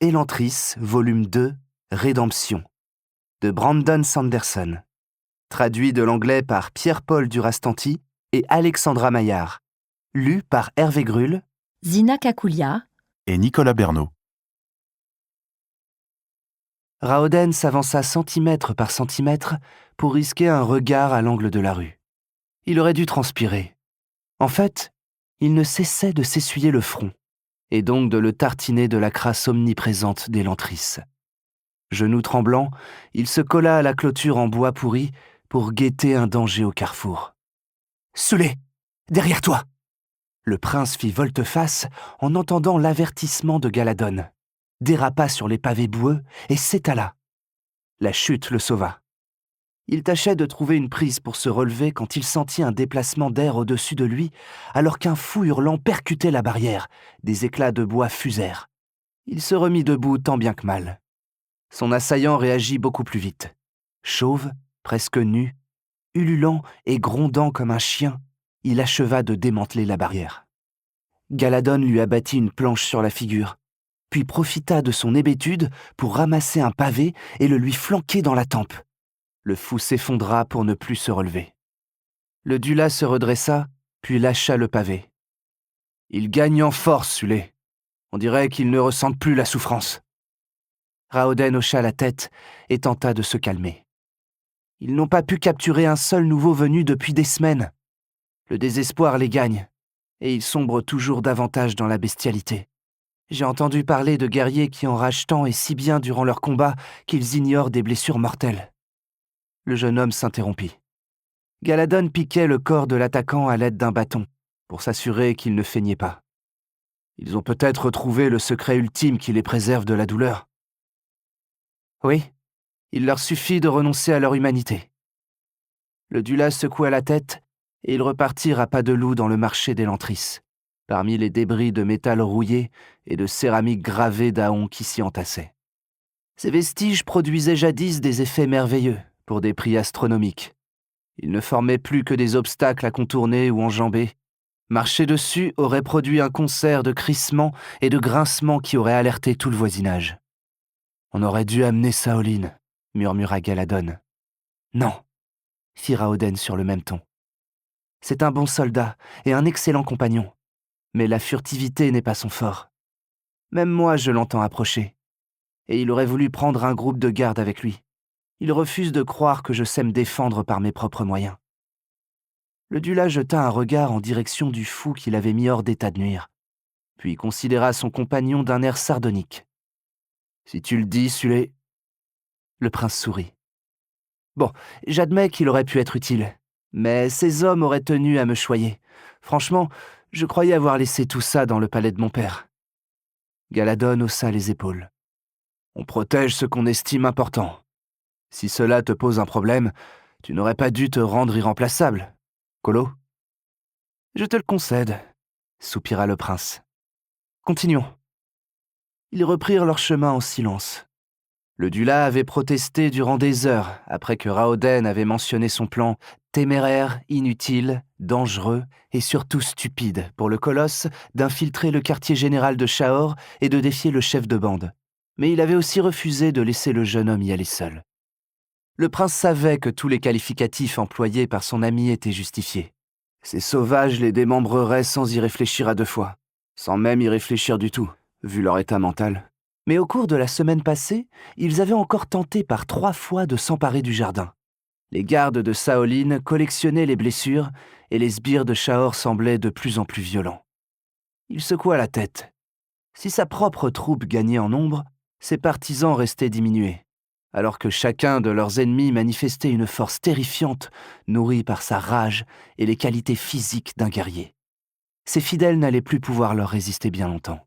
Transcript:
Elantris, volume 2, Rédemption, de Brandon Sanderson. Traduit de l'anglais par Pierre-Paul Durastanti et Alexandra Maillard. Lu par Hervé Grull, Zina Kakoulia et Nicolas Bernot. Raoden s'avança centimètre par centimètre pour risquer un regard à l'angle de la rue. Il aurait dû transpirer. En fait, il ne cessait de s'essuyer le front, et donc de le tartiner de la crasse omniprésente d'Elantris. Genoux tremblants, il se colla à la clôture en bois pourri pour guetter un danger au carrefour. « Soulé, derrière toi !» Le prince fit volte-face en entendant l'avertissement de Galadon, dérapa sur les pavés boueux et s'étala. La chute le sauva. Il tâchait de trouver une prise pour se relever quand il sentit un déplacement d'air au-dessus de lui, alors qu'un fou hurlant percutait la barrière, des éclats de bois fusèrent. Il se remit debout tant bien que mal. Son assaillant réagit beaucoup plus vite. Chauve, presque nu, ululant et grondant comme un chien, il acheva de démanteler la barrière. Galadon lui abattit une planche sur la figure, puis profita de son hébétude pour ramasser un pavé et le lui flanquer dans la tempe. Le fou s'effondra pour ne plus se relever. Le Dula se redressa, puis lâcha le pavé. Il gagne en force, Sulé. On dirait qu'il ne ressent plus la souffrance. Raoden hocha la tête et tenta de se calmer. Ils n'ont pas pu capturer un seul nouveau venu depuis des semaines. Le désespoir les gagne, et ils sombrent toujours davantage dans la bestialité. J'ai entendu parler de guerriers qui enragent tant et si bien durant leur combat qu'ils ignorent des blessures mortelles. Le jeune homme s'interrompit. Galadon piquait le corps de l'attaquant à l'aide d'un bâton, pour s'assurer qu'il ne feignait pas. Ils ont peut-être retrouvé le secret ultime qui les préserve de la douleur. Oui, il leur suffit de renoncer à leur humanité. Le Dula secoua la tête et ils repartirent à pas de loup dans le marché d'Elantris, parmi les débris de métal rouillé et de céramique gravée d'Aon qui s'y entassaient. Ces vestiges produisaient jadis des effets merveilleux, pour des prix astronomiques. Ils ne formaient plus que des obstacles à contourner ou enjamber. Marcher dessus aurait produit un concert de crissements et de grincements qui aurait alerté tout le voisinage. « On aurait dû amener Saoline », murmura Galadon. « Non », fit Raoden sur le même ton. « C'est un bon soldat et un excellent compagnon, mais la furtivité n'est pas son fort. Même moi je l'entends approcher, et il aurait voulu prendre un groupe de garde avec lui. Il refuse de croire que je sais me défendre par mes propres moyens. » Le Dula jeta un regard en direction du fou qu'il avait mis hors d'état de nuire, puis considéra son compagnon d'un air sardonique. « Si tu le dis, Sulé... » Le prince sourit. « Bon, j'admets qu'il aurait pu être utile, mais ces hommes auraient tenu à me choyer. Franchement, je croyais avoir laissé tout ça dans le palais de mon père. » Galadon haussa les épaules. « On protège ce qu'on estime important. Si cela te pose un problème, tu n'aurais pas dû te rendre irremplaçable. Colo ?»« Je te le concède, » soupira le prince. « Continuons. » Ils reprirent leur chemin en silence. Le Dula avait protesté durant des heures après que Raoden avait mentionné son plan téméraire, inutile, dangereux et surtout stupide pour le colosse d'infiltrer le quartier général de Shahor et de défier le chef de bande. Mais il avait aussi refusé de laisser le jeune homme y aller seul. Le prince savait que tous les qualificatifs employés par son ami étaient justifiés. Ces sauvages les démembreraient sans y réfléchir à deux fois, sans même y réfléchir du tout, vu leur état mental. Mais au cours de la semaine passée, ils avaient encore tenté par 3 fois de s'emparer du jardin. Les gardes de Saoline collectionnaient les blessures et les sbires de Shahor semblaient de plus en plus violents. Il secoua la tête. Si sa propre troupe gagnait en nombre, ses partisans restaient diminués, alors que chacun de leurs ennemis manifestait une force terrifiante, nourrie par sa rage et les qualités physiques d'un guerrier. Ses fidèles n'allaient plus pouvoir leur résister bien longtemps.